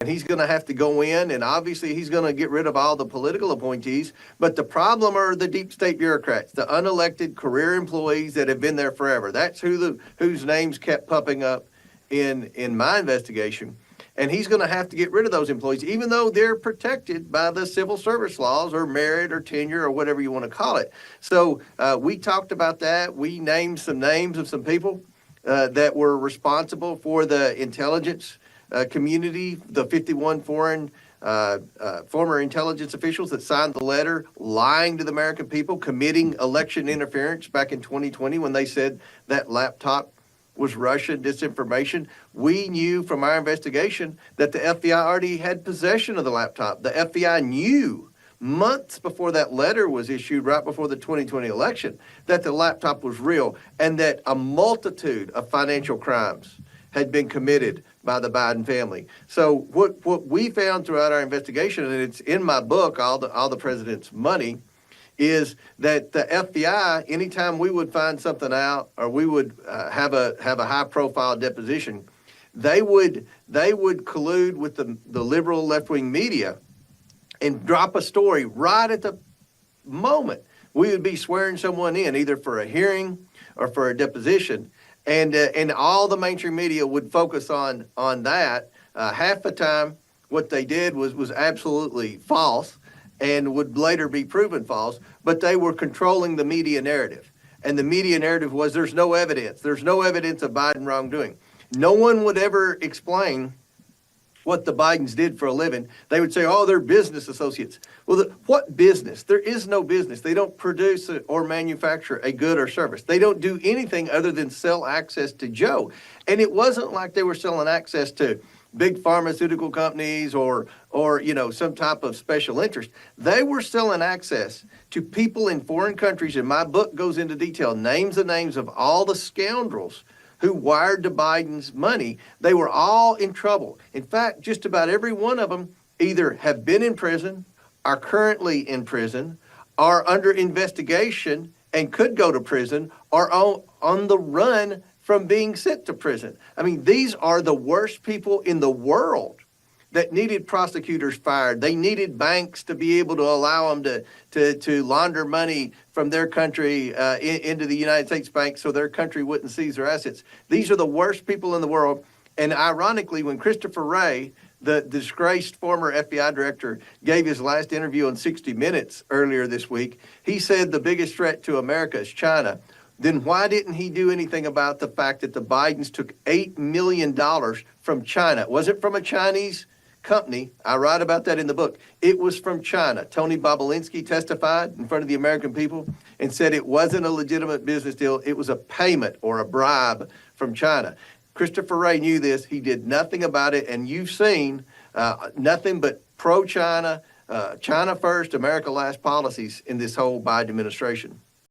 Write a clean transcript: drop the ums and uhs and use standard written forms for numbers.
he's going to have to go in, and obviously he's going to get rid of all the political appointees. But the problem are the deep state bureaucrats, the unelected career employees that have been there forever. That's whose names kept popping up in my investigation. And he's going to have to get rid of those employees, even though they're protected by the civil service laws or merit or tenure or whatever you want to call it. So we talked about that. We named some names of some people that were responsible for the intelligence community, the 51 foreign former intelligence officials that signed the letter lying to the American people, committing election interference back in 2020 when they said that laptop was Russian disinformation. We knew from our investigation that the FBI already had possession of the laptop. The FBI knew months before that letter was issued, right before the 2020 election, that the laptop was real and that a multitude of financial crimes had been committed by the Biden family. So what we found throughout our investigation, and it's in my book, All the President's Money, is that the FBI, anytime we would find something out or we would have a high profile deposition, they would collude with the liberal left-wing media and drop a story right at the moment. We would be swearing someone in either for a hearing or for a deposition, and all the mainstream media would focus on that. Half the time, what they did was absolutely false and would later be proven false, but they were controlling the media narrative. And the media narrative was there's no evidence. There's no evidence of Biden wrongdoing. No one would ever explain what the Bidens did for a living. They would say, oh, they're business associates. Well, what business? There is no business. They don't produce or manufacture a good or service. They don't do anything other than sell access to Joe. And it wasn't like they were selling access to big pharmaceutical companies or some type of special interest. They were selling access to people in foreign countries, and my book goes into detail, names of all the scoundrels who wired to Biden's money. They were all in trouble. In fact, just about every one of them either have been in prison, are currently in prison, are under investigation and could go to prison, or on the run from being sent to prison. I mean, these are the worst people in the world that needed prosecutors fired. They needed banks to be able to allow them to launder money from their country into the United States bank so their country wouldn't seize their assets. These are the worst people in the world. And ironically, when Christopher Wray, the disgraced former FBI director, gave his last interview on 60 Minutes earlier this week, he said the biggest threat to America is China. Then why didn't he do anything about the fact that the Bidens took $8 million from China? It wasn't from a Chinese company. I write about that in the book. It was from China. Tony Bobulinski testified in front of the American people and said it wasn't a legitimate business deal. It was a payment or a bribe from China. Christopher Wray knew this. He did nothing about it. And you've seen nothing but pro-China, China first, America last policies in this whole Biden administration.